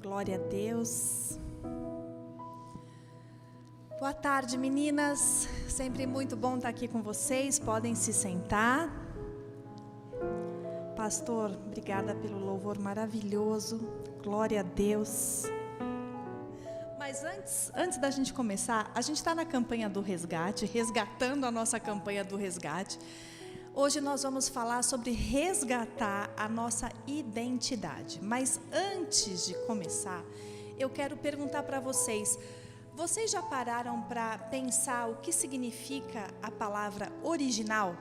Glória a Deus. Boa tarde, meninas. Sempre muito bom estar aqui com vocês. Podem se sentar. Pastor, obrigada pelo louvor maravilhoso. Glória a Deus. Mas antes da gente começar, a gente está na campanha do resgate, resgatando a nossa campanha do resgate. Hoje nós vamos falar sobre resgatar a nossa identidade. Mas antes de começar, eu quero perguntar para vocês: vocês já pararam para pensar o que significa a palavra original?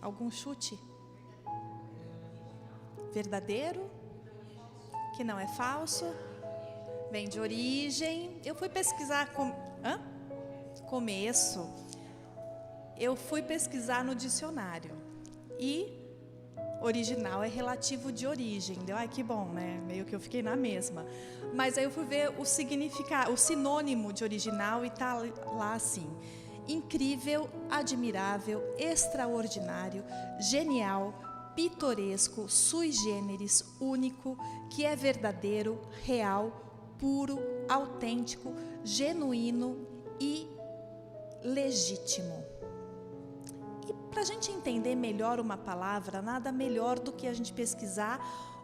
Algum chute? Verdadeiro? Que não é falso? Vem de origem. Eu fui pesquisar começo. Eu fui pesquisar no dicionário. E original é relativo de origem. Ai, que bom, né? Meio que eu fiquei na mesma. Mas aí eu fui ver o significado, o sinônimo de original, e tá lá assim: incrível, admirável, extraordinário, genial, pitoresco, sui generis, único, que é verdadeiro, real, puro, autêntico, genuíno e legítimo. E para a gente entender melhor uma palavra, nada melhor do que a gente pesquisar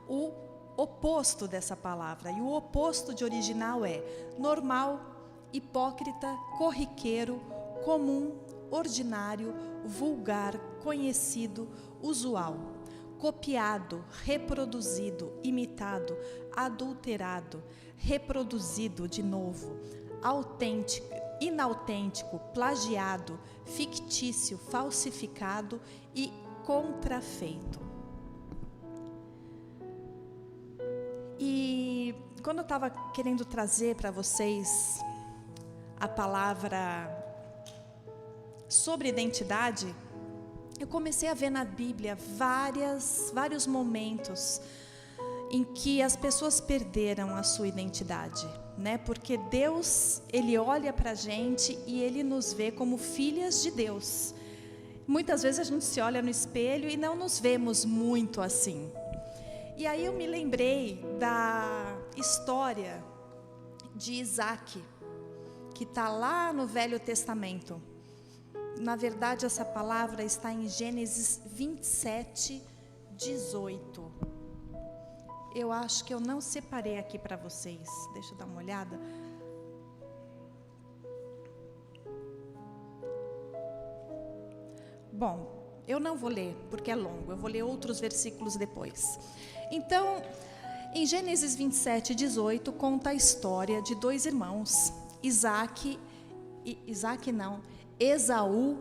o oposto dessa palavra. E o oposto de original é normal, hipócrita, corriqueiro, comum, ordinário, vulgar, conhecido, usual, copiado, reproduzido, imitado, adulterado, reproduzido de novo, autêntico, inautêntico, plagiado, fictício, falsificado e contrafeito. E quando eu estava querendo trazer para vocês a palavra sobre identidade, eu comecei a ver na Bíblia vários momentos em que as pessoas perderam a sua identidade, né? Porque Deus, Ele olha para a gente e Ele nos vê como filhas de Deus. Muitas vezes a gente se olha no espelho e não nos vemos muito assim. E aí eu me lembrei da história de Isaac, que está lá no Velho Testamento. Na verdade, essa palavra está em Gênesis 27, 18. Eu acho que eu não separei aqui para vocês. Deixa eu dar uma olhada. Bom, eu não vou ler, porque é longo. Eu vou ler outros versículos depois. Então, em Gênesis 27, 18, conta a história de dois irmãos, Esaú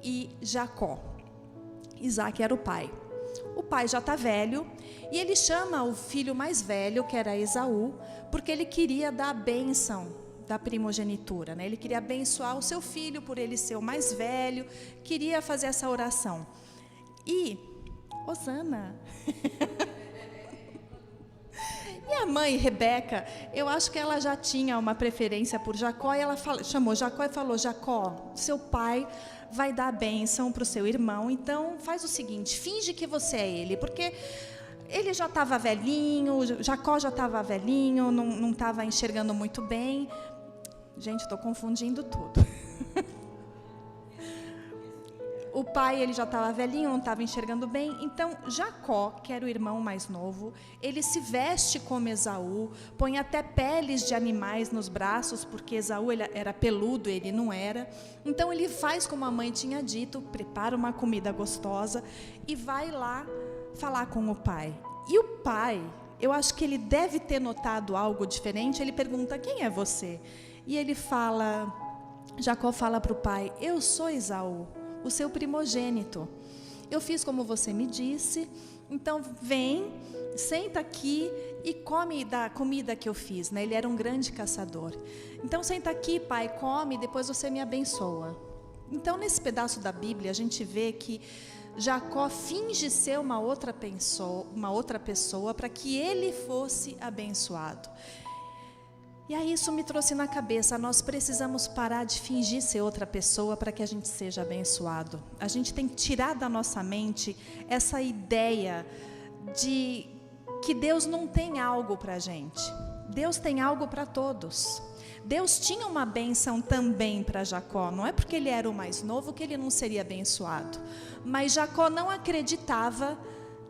e Jacó. Isaac era o pai. O pai já está velho e ele chama o filho mais velho, que era Esaú, porque ele queria dar a bênção da primogenitura, né? Ele queria abençoar o seu filho por ele ser o mais velho, queria fazer essa oração. E Osana e a mãe, Rebeca, eu acho que ela já tinha uma preferência por Jacó, e ela chamou Jacó e falou: Jacó, seu pai vai dar a bênção para o seu irmão, então faz o seguinte, finge que você é ele, porque ele já estava velhinho, Jacó já estava velhinho, não estava enxergando muito bem. Gente, estou confundindo tudo. O pai, ele já estava velhinho, não estava enxergando bem. Então, Jacó, que era o irmão mais novo, ele se veste como Esaú, põe até peles de animais nos braços, porque Esaú ele era peludo, ele não era. Então, ele faz como a mãe tinha dito, prepara uma comida gostosa e vai lá falar com o pai. E o pai, eu acho que ele deve ter notado algo diferente. Ele pergunta: quem é você? E ele fala, Jacó fala para o pai: eu sou Esaú, o seu primogênito. Eu fiz como você me disse, então vem, senta aqui e come da comida que eu fiz, né? Ele era um grande caçador. Então senta aqui, pai, come, e depois você me abençoa. Então nesse pedaço da Bíblia a gente vê que Jacó finge ser uma outra pessoa para que ele fosse abençoado. E aí isso me trouxe na cabeça, nós precisamos parar de fingir ser outra pessoa para que a gente seja abençoado. A gente tem que tirar da nossa mente essa ideia de que Deus não tem algo para a gente. Deus tem algo para todos. Deus tinha uma bênção também para Jacó, não é porque ele era o mais novo que ele não seria abençoado. Mas Jacó não acreditava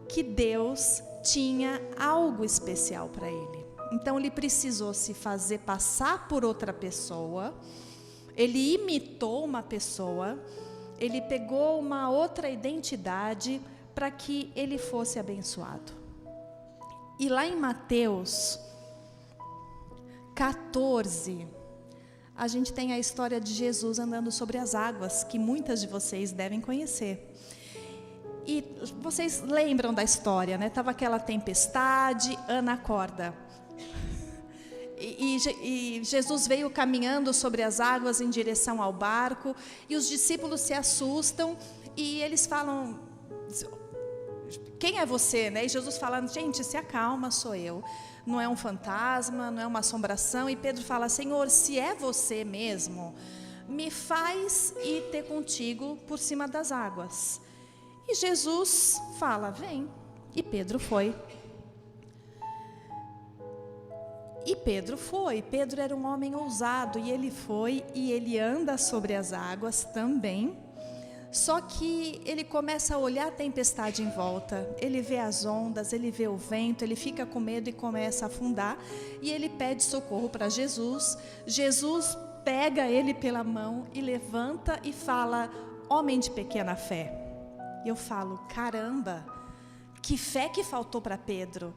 que Deus tinha algo especial para ele. Então ele precisou se fazer passar por outra pessoa, ele imitou uma pessoa, ele pegou uma outra identidade para que ele fosse abençoado. E lá em Mateus 14, a gente tem a história de Jesus andando sobre as águas, que muitas de vocês devem conhecer. E vocês lembram da história, né? Estava aquela tempestade, Ana acorda. E Jesus veio caminhando sobre as águas em direção ao barco, e os discípulos se assustam, e eles falam, quem é você? Né? E Jesus fala, gente, se acalma, sou eu. Não é um fantasma, não é uma assombração. E Pedro fala, Senhor, se é você mesmo, me faz ir ter contigo por cima das águas. E Jesus fala, vem. E Pedro foi. Pedro era um homem ousado, e ele foi, e ele anda sobre as águas também, só que ele começa a olhar a tempestade em volta, ele vê as ondas, ele vê o vento, ele fica com medo e começa a afundar, e ele pede socorro para Jesus. Jesus pega ele pela mão e levanta e fala, homem de pequena fé. E eu falo, caramba, que fé que faltou para Pedro.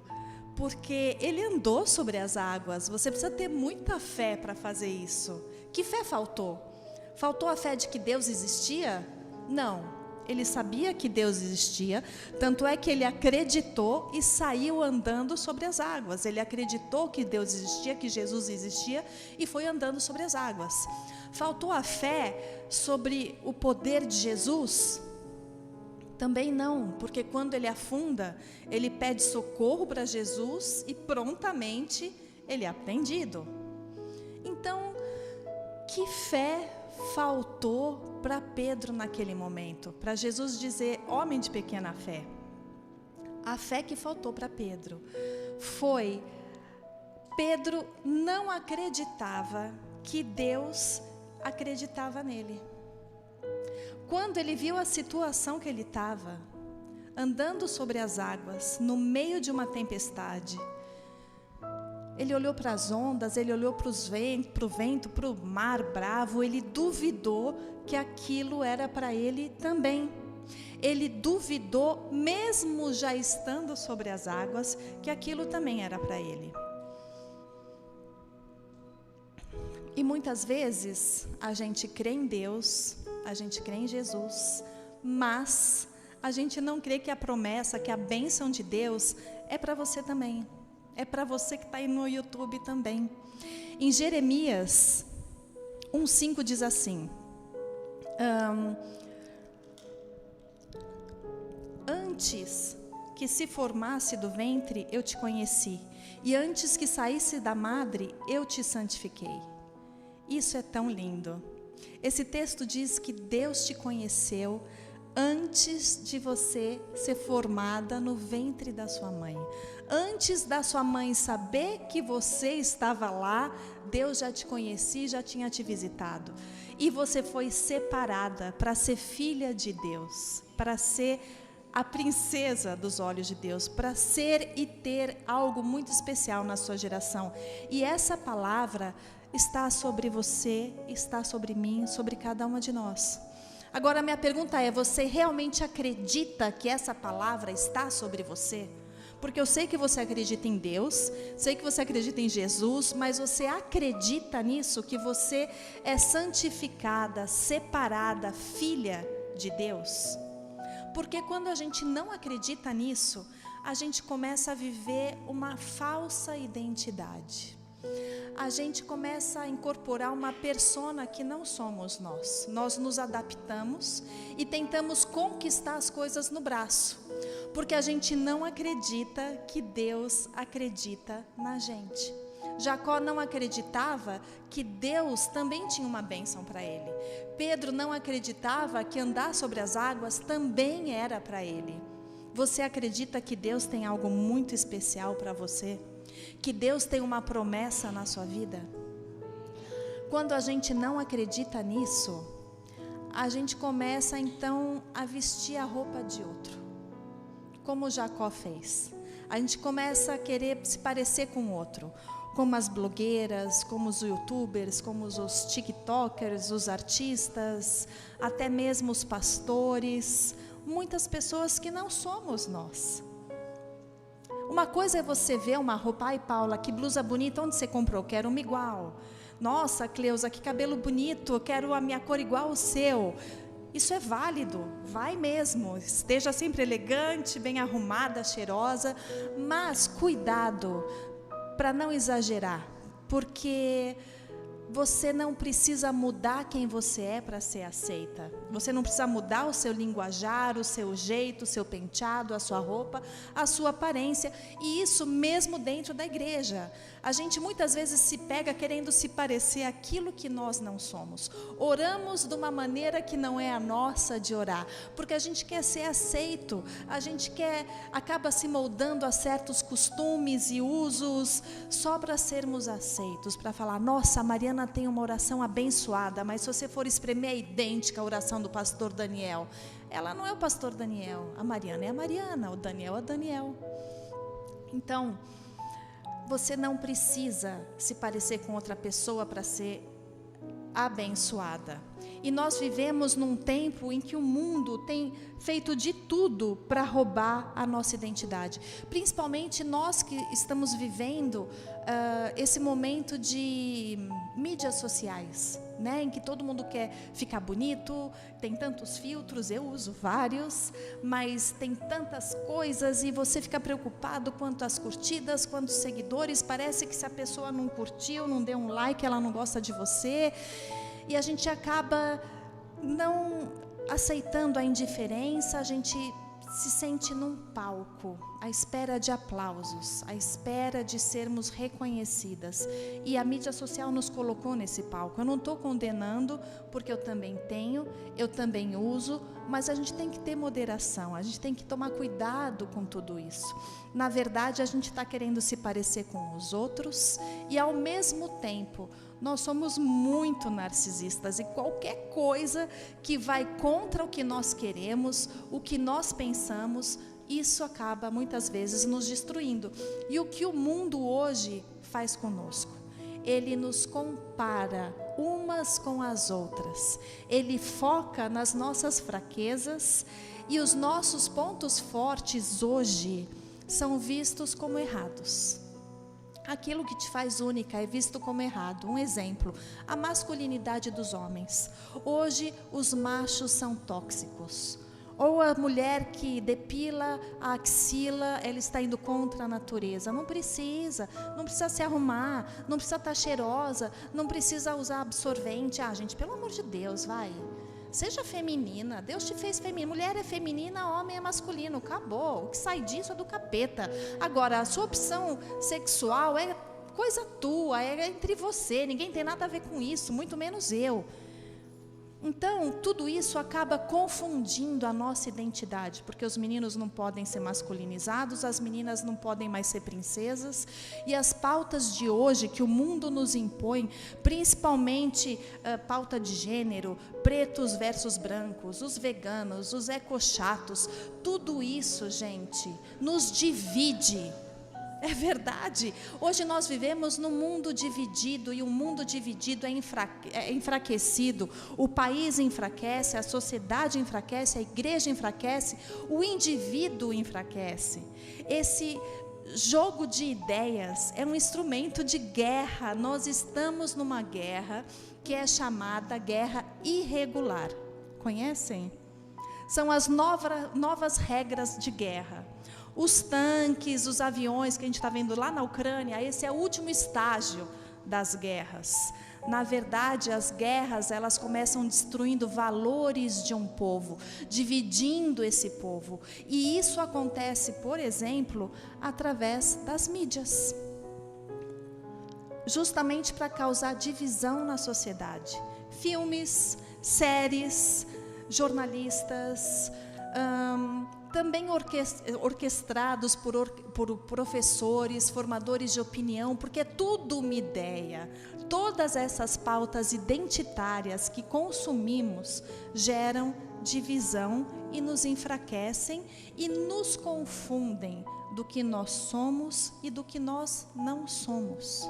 Porque ele andou sobre as águas, você precisa ter muita fé para fazer isso. Que fé faltou? Faltou a fé de que Deus existia? Não, ele sabia que Deus existia, tanto é que ele acreditou e saiu andando sobre as águas. Ele acreditou que Deus existia, que Jesus existia, e foi andando sobre as águas. Faltou a fé sobre o poder de Jesus? Também não, porque quando ele afunda, ele pede socorro para Jesus e prontamente ele é atendido. Então, que fé faltou para Pedro naquele momento? Para Jesus dizer, homem de pequena fé. A fé que faltou para Pedro foi, Pedro não acreditava que Deus acreditava nele. Quando ele viu a situação que ele estava, andando sobre as águas, no meio de uma tempestade, ele olhou para as ondas, ele olhou para o vento, para o mar bravo, ele duvidou que aquilo era para ele também. Ele duvidou, mesmo já estando sobre as águas, que aquilo também era para ele. E muitas vezes a gente crê em Deus, a gente crê em Jesus, mas a gente não crê que a promessa, que a bênção de Deus é para você também. É para você que está aí no YouTube também. Em Jeremias 1,5 diz assim, antes que se formasse do ventre, eu te conheci, e antes que saísse da madre, eu te santifiquei. Isso é tão lindo. Esse texto diz que Deus te conheceu antes de você ser formada no ventre da sua mãe. Antes da sua mãe saber que você estava lá, Deus já te conhecia, já tinha te visitado. E você foi separada para ser filha de Deus, para ser a princesa dos olhos de Deus, para ser e ter algo muito especial na sua geração. E essa palavra está sobre você, está sobre mim, sobre cada uma de nós. Agora a minha pergunta é, você realmente acredita que essa palavra está sobre você? Porque eu sei que você acredita em Deus, sei que você acredita em Jesus, mas você acredita nisso, que você é santificada, separada, filha de Deus? Porque quando a gente não acredita nisso, a gente começa a viver uma falsa identidade. A gente começa a incorporar uma persona que não somos nós. Nós nos adaptamos e tentamos conquistar as coisas no braço, porque a gente não acredita que Deus acredita na gente. Jacó não acreditava que Deus também tinha uma bênção para ele. Pedro não acreditava que andar sobre as águas também era para ele. Você acredita que Deus tem algo muito especial para você? Que Deus tem uma promessa na sua vida? Quando a gente não acredita nisso, a gente começa então a vestir a roupa de outro, como Jacó fez. A gente começa a querer se parecer com o outro, como as blogueiras, como os youtubers, como os tiktokers, os artistas, até mesmo os pastores, muitas pessoas que não somos nós. Uma coisa é você ver uma roupa, ai Paula, que blusa bonita, onde você comprou? Quero uma igual. Nossa, Cleusa, que cabelo bonito, eu quero a minha cor igual ao seu. Isso é válido, vai mesmo, esteja sempre elegante, bem arrumada, cheirosa, mas cuidado para não exagerar, porque você não precisa mudar quem você é para ser aceita. Você não precisa mudar o seu linguajar, o seu jeito, o seu penteado, a sua roupa, a sua aparência. E isso mesmo dentro da igreja. A gente muitas vezes se pega querendo se parecer aquilo que nós não somos. Oramos de uma maneira que não é a nossa de orar, porque a gente quer ser aceito, a gente acaba se moldando a certos costumes e usos só para sermos aceitos, para falar, nossa, a Mariana tem uma oração abençoada, mas se você for espremer, é idêntica à oração do pastor Daniel. Ela não é o pastor Daniel, a Mariana é a Mariana, o Daniel é o Daniel. Então, você não precisa se parecer com outra pessoa para ser abençoada. E nós vivemos num tempo em que o mundo tem feito de tudo para roubar a nossa identidade. Principalmente nós que estamos vivendo esse momento de mídias sociais, né, em que todo mundo quer ficar bonito, tem tantos filtros, eu uso vários, mas tem tantas coisas e você fica preocupado quanto às curtidas, quanto aos seguidores, parece que se a pessoa não curtiu, não deu um like, ela não gosta de você, e a gente acaba não aceitando a indiferença, a gente se sente num palco, à espera de aplausos, à espera de sermos reconhecidas. E a mídia social nos colocou nesse palco. Eu não estou condenando, porque eu também tenho, eu também uso, mas a gente tem que ter moderação, a gente tem que tomar cuidado com tudo isso. Na verdade, a gente está querendo se parecer com os outros e, ao mesmo tempo, nós somos muito narcisistas e qualquer coisa que vai contra o que nós queremos, o que nós pensamos, isso acaba muitas vezes nos destruindo. E o que o mundo hoje faz conosco? Ele nos compara umas com as outras. Ele foca nas nossas fraquezas e os nossos pontos fortes hoje são vistos como errados. Aquilo que te faz única é visto como errado. Um exemplo, a masculinidade dos homens. Hoje os machos são tóxicos. Ou a mulher que depila a axila, ela está indo contra a natureza. Não precisa se arrumar, não precisa estar cheirosa, não precisa usar absorvente. Ah, gente, pelo amor de Deus, vai. Seja feminina, Deus te fez feminina. Mulher é feminina, homem é masculino, acabou. O que sai disso é do capeta. Agora, a sua opção sexual é coisa tua, é entre você, ninguém tem nada a ver com isso, muito menos eu. Então, tudo isso acaba confundindo a nossa identidade, porque os meninos não podem ser masculinizados, as meninas não podem mais ser princesas, e as pautas de hoje que o mundo nos impõe, principalmente pauta de gênero, pretos versus brancos, os veganos, os ecochatos, tudo isso, gente, nos divide. É verdade. Hoje nós vivemos num mundo dividido, e o mundo dividido é enfraquecido. O país enfraquece, a sociedade enfraquece, a igreja enfraquece, o indivíduo enfraquece. Esse jogo de ideias é um instrumento de guerra. Nós estamos numa guerra que é chamada guerra irregular. Conhecem? São as novas regras de guerra. Os tanques, os aviões que a gente está vendo lá na Ucrânia, esse é o último estágio das guerras. Na verdade, as guerras, elas começam destruindo valores de um povo, dividindo esse povo. E isso acontece, por exemplo, através das mídias. justamente para causar divisão na sociedade. Filmes, séries, jornalistas, também orquestrados por professores, formadores de opinião, porque é tudo uma ideia. Todas essas pautas identitárias que consumimos geram divisão e nos enfraquecem e nos confundem do que nós somos e do que nós não somos.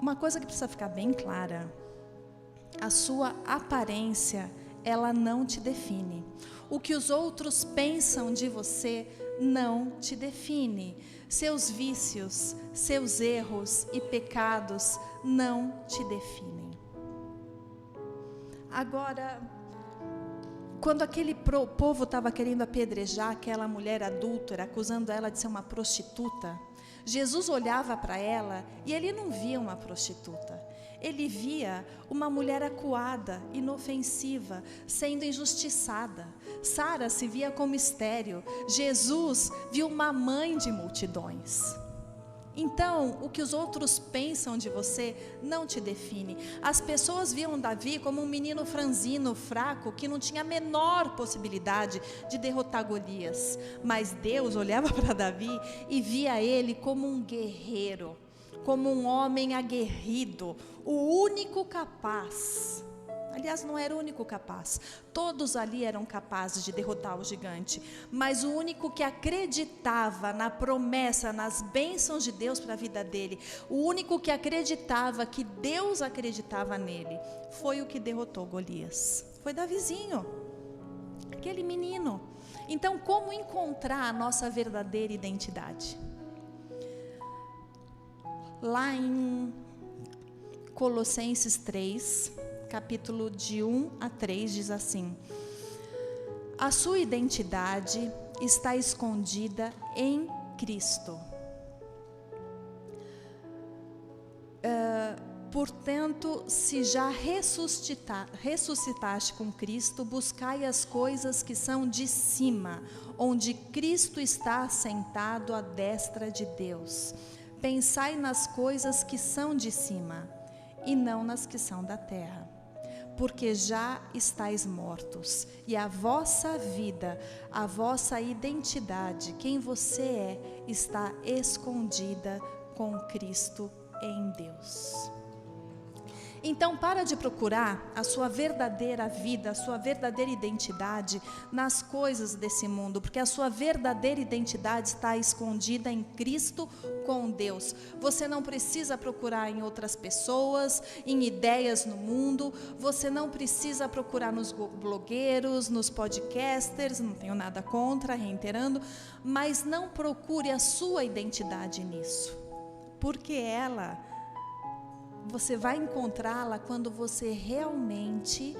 Uma coisa que precisa ficar bem clara: a sua aparência, ela não te define. O que os outros pensam de você não te define. Seus vícios, seus erros e pecados não te definem. Agora, quando aquele povo estava querendo apedrejar aquela mulher adúltera, acusando ela de ser uma prostituta, Jesus olhava para ela e ele não via uma prostituta. Ele via uma mulher acuada, inofensiva, sendo injustiçada. Sara se via como estéril. Jesus viu uma mãe de multidões. Então, o que os outros pensam de você não te define. As pessoas viam Davi como um menino franzino, fraco, que não tinha a menor possibilidade de derrotar Golias. Mas Deus olhava para Davi e via ele como um guerreiro, como um homem aguerrido, o único capaz. Aliás, não era o único capaz. Todos ali eram capazes de derrotar o gigante. Mas o único que acreditava na promessa, nas bênçãos de Deus para a vida dele, o único que acreditava que Deus acreditava nele, foi o que derrotou Golias. Foi Davizinho, aquele menino. Então, como encontrar a nossa verdadeira identidade? Lá em Colossenses 3, capítulo de 1 a 3, diz assim: a sua identidade está escondida em Cristo. Portanto, se já ressuscitaste com Cristo, buscai as coisas que são de cima, onde Cristo está assentado à destra de Deus. Pensai nas coisas que são de cima, e não nas que são da terra. Porque já estáis mortos, e a vossa vida, a vossa identidade, quem você é, está escondida com Cristo em Deus. Então, para de procurar a sua verdadeira vida, a sua verdadeira identidade nas coisas desse mundo, porque a sua verdadeira identidade está escondida em Cristo com Deus. Você não precisa procurar em outras pessoas, em ideias no mundo, você não precisa procurar nos blogueiros, nos podcasters, não tenho nada contra, reiterando, mas não procure a sua identidade nisso, porque você vai encontrá-la quando você realmente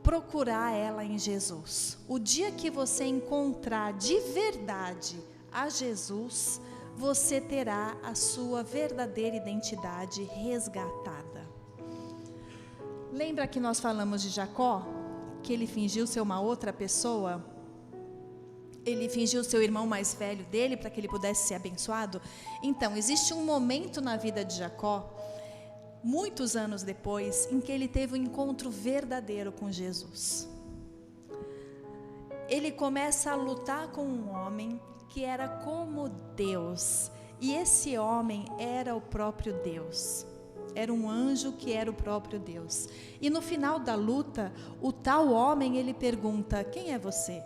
procurar ela em Jesus. O dia que você encontrar de verdade a Jesus, você terá a sua verdadeira identidade resgatada. Lembra que nós falamos de Jacó? Que ele fingiu ser uma outra pessoa? Ele fingiu ser o irmão mais velho dele para que ele pudesse ser abençoado? Então, existe um momento na vida de Jacó, muitos anos depois, em que ele teve um encontro verdadeiro com Jesus. Ele começa a lutar com um homem que era como Deus, e esse homem era o próprio Deus. Era um anjo que era o próprio Deus. E no final da luta, o tal homem, ele pergunta: quem é você?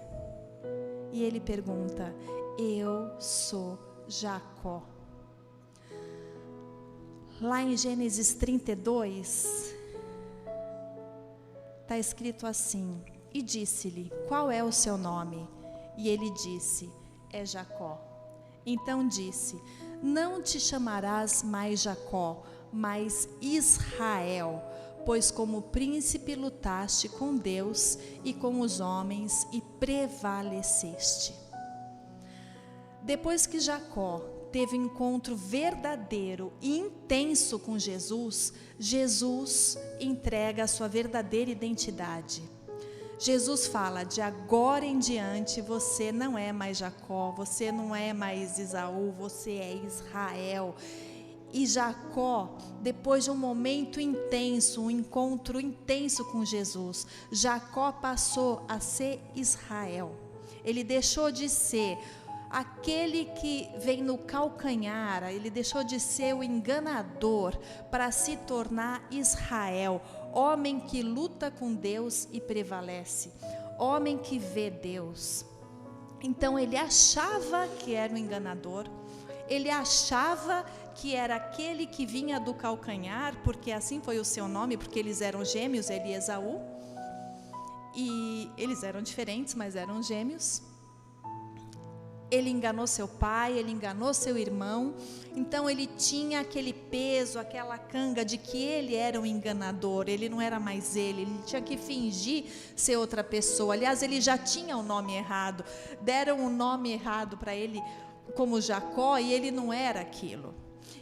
E ele pergunta: eu sou Jacó. Lá em Gênesis 32, está escrito assim: e disse-lhe, qual é o seu nome? E ele disse, é Jacó. Então disse, não te chamarás mais Jacó, mas Israel, pois como príncipe lutaste com Deus e com os homens e prevaleceste. Depois que Jacó teve um encontro verdadeiro e intenso com Jesus, Jesus entrega a sua verdadeira identidade. Jesus fala: de agora em diante você não é mais Jacó, você não é mais Esaú, você é Israel. E Jacó, depois de um momento intenso, um encontro intenso com Jesus, Jacó passou a ser Israel. Ele deixou de ser aquele que vem no calcanhar, ele deixou de ser o enganador para se tornar Israel, homem que luta com Deus e prevalece, homem que vê Deus. Então ele achava que era o enganador, ele achava que era aquele que vinha do calcanhar, porque assim foi o seu nome, porque eles eram gêmeos, ele e Esaú, e eles eram diferentes, mas eram gêmeos. Ele enganou seu pai, ele enganou seu irmão, então ele tinha aquele peso, aquela canga de que ele era um enganador, ele não era mais ele tinha que fingir ser outra pessoa. Aliás, ele já tinha o nome errado, deram o nome errado para ele como Jacó, e ele não era aquilo.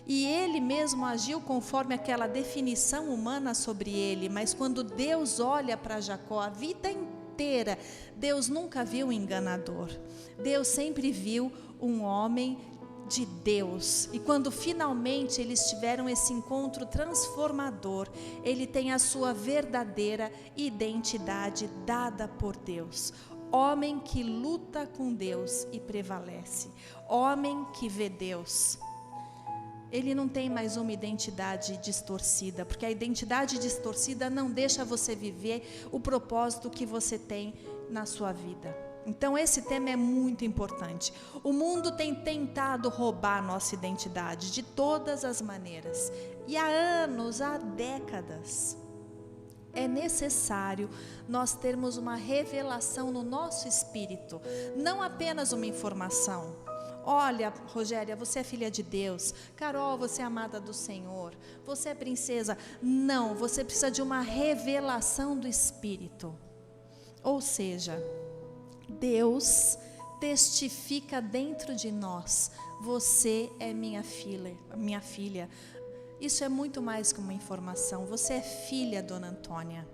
E ele mesmo agiu conforme aquela definição humana sobre ele, mas quando Deus olha para Jacó, a vida inteira, Deus nunca viu um enganador, Deus sempre viu um homem de Deus. E quando finalmente eles tiveram esse encontro transformador, ele tem a sua verdadeira identidade dada por Deus. Homem que luta com Deus e prevalece, homem que vê Deus. Ele não tem mais uma identidade distorcida, porque a identidade distorcida não deixa você viver o propósito que você tem na sua vida. Então esse tema é muito importante. O mundo tem tentado roubar a nossa identidade de todas as maneiras, e há anos, há décadas. É necessário nós termos uma revelação no nosso espírito, não apenas uma informação. Olha, Rogéria, você é filha de Deus. Carol, você é amada do Senhor. Você é princesa. Não, você precisa de uma revelação do Espírito. Ou seja, Deus testifica dentro de nós: você é minha filha. Isso é muito mais que uma informação. Você é filha, Dona Antônia.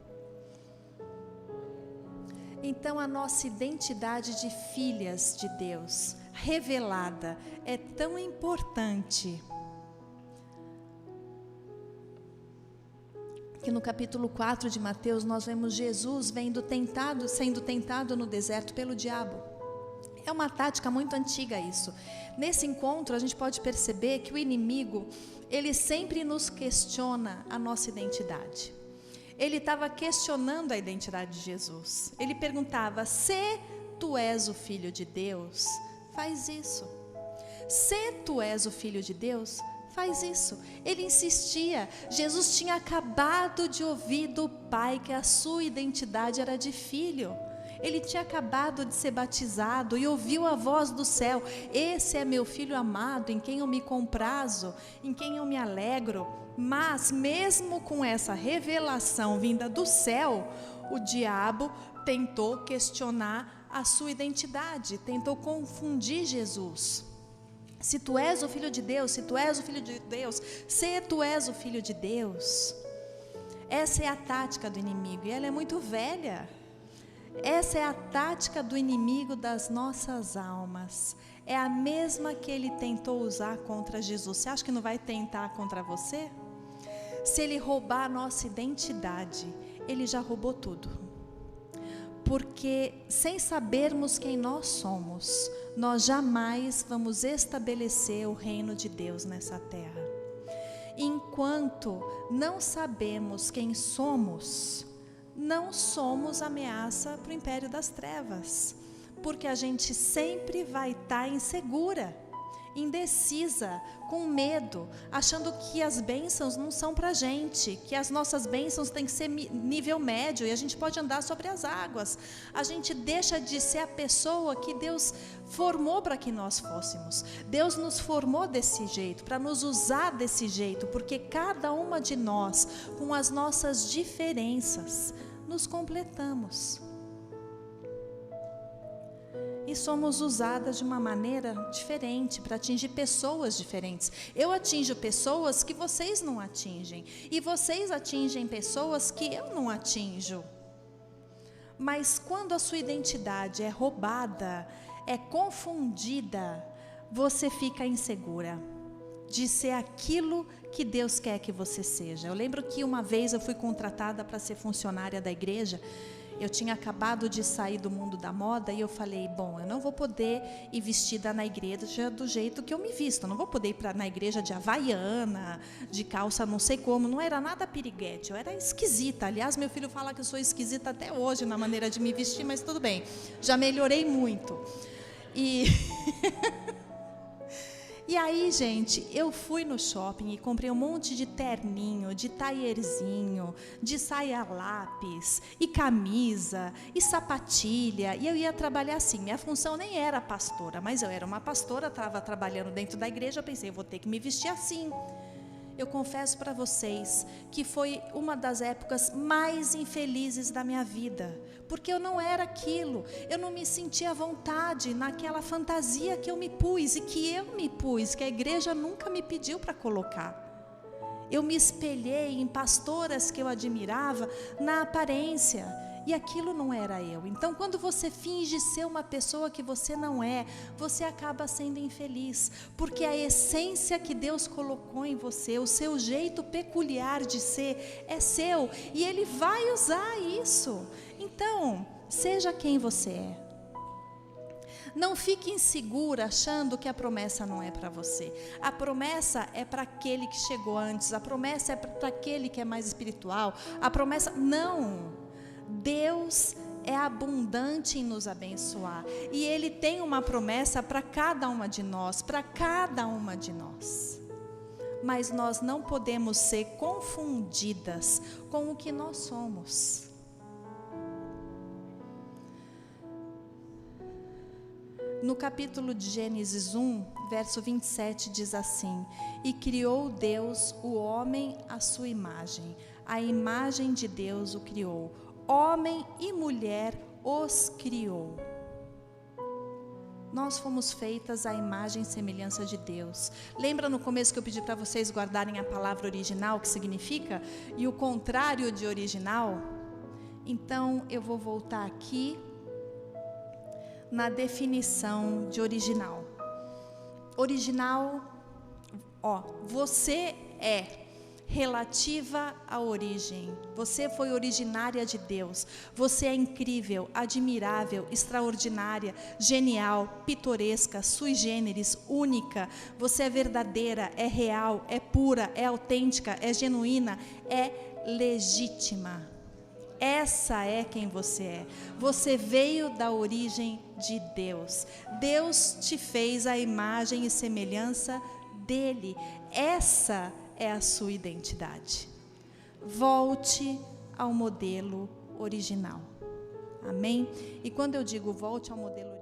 Então a nossa identidade de filhas de Deus revelada é tão importante que no capítulo 4 de Mateus nós vemos Jesus sendo tentado no deserto pelo diabo. É uma tática muito antiga isso. Nesse encontro a gente pode perceber que o inimigo, ele sempre nos questiona a nossa identidade. Ele estava questionando a identidade de Jesus. Ele perguntava: se tu és o Filho de Deus, faz isso. Se tu és o Filho de Deus, faz isso. Ele insistia. Jesus tinha acabado de ouvir do Pai que a sua identidade era de filho. Ele tinha acabado de ser batizado e ouviu a voz do céu: esse é meu filho amado, em quem eu me comprazo, em quem eu me alegro. Mas mesmo com essa revelação vinda do céu, o diabo tentou questionar a sua identidade, tentou confundir Jesus. Se tu és o Filho de Deus, se tu és o Filho de Deus, se tu és o Filho de Deus. Essa é a tática do inimigo, e ela é muito velha. Essa é a tática do inimigo das nossas almas. É a mesma que ele tentou usar contra Jesus. Você acha que não vai tentar contra você? Se ele roubar a nossa identidade, ele já roubou tudo. Porque sem sabermos quem nós somos, nós jamais vamos estabelecer o reino de Deus nessa terra. Enquanto não sabemos quem somos, não somos ameaça para o império das trevas, porque a gente sempre vai estar insegura, indecisa, com medo, achando que as bênçãos não são para a gente, que as nossas bênçãos têm que ser nível médio e a gente pode andar sobre as águas. A gente deixa de ser a pessoa que Deus formou para que nós fôssemos. Deus nos formou desse jeito, para nos usar desse jeito, porque cada uma de nós, com as nossas diferenças, nos completamos. E somos usadas de uma maneira diferente para atingir pessoas diferentes. Eu atinjo pessoas que vocês não atingem, e vocês atingem pessoas que eu não atinjo. Mas quando a sua identidade é roubada, é confundida, você fica insegura de ser aquilo que Deus quer que você seja. Eu lembro que uma vez eu fui contratada para ser funcionária da igreja. Eu tinha acabado de sair do mundo da moda e eu falei, bom, eu não vou poder ir vestida na igreja do jeito que eu me visto. Eu não vou poder ir na igreja de havaiana, de calça não sei como. Não era nada piriguete, eu era esquisita. Aliás, meu filho fala que eu sou esquisita até hoje na maneira de me vestir, mas tudo bem. Já melhorei muito. E aí, gente, eu fui no shopping e comprei um monte de terninho, de taierzinho, de saia lápis, e camisa, e sapatilha. E eu ia trabalhar assim. Minha função nem era pastora, mas eu era uma pastora, estava trabalhando dentro da igreja. Eu pensei, eu vou ter que me vestir assim. Eu confesso para vocês que foi uma das épocas mais infelizes da minha vida, porque eu não era aquilo, eu não me sentia à vontade naquela fantasia que eu me pus e que eu me pus, que a igreja nunca me pediu para colocar. Eu me espelhei em pastoras que eu admirava na aparência, e aquilo não era eu. Então, quando você finge ser uma pessoa que você não é, você acaba sendo infeliz, porque a essência que Deus colocou em você, o seu jeito peculiar de ser, é seu, e Ele vai usar isso. Então, seja quem você é. Não fique insegura achando que a promessa não é para você. A promessa é para aquele que chegou antes, a promessa é para aquele que é mais espiritual, a promessa... Não! Deus é abundante em nos abençoar, e Ele tem uma promessa para cada uma de nós, mas nós não podemos ser confundidas com o que nós somos. No capítulo de Gênesis 1, verso 27 diz assim: e criou Deus o homem à sua imagem, a imagem de Deus o criou, homem e mulher os criou. Nós fomos feitas à imagem e semelhança de Deus. Lembra no começo que eu pedi para vocês guardarem a palavra original, que significa, e o contrário de original? Então eu vou voltar aqui na definição de original. Original, você é relativa à origem. Você foi originária de Deus. Você é incrível, admirável, extraordinária, genial, pitoresca, sui generis, única. Você é verdadeira, é real, é pura, é autêntica, é genuína, é legítima. Essa é quem você é. Você veio da origem de Deus. Deus te fez à imagem e semelhança dele. Essa é a sua identidade. Volte ao modelo original. Amém? E quando eu digo volte ao modelo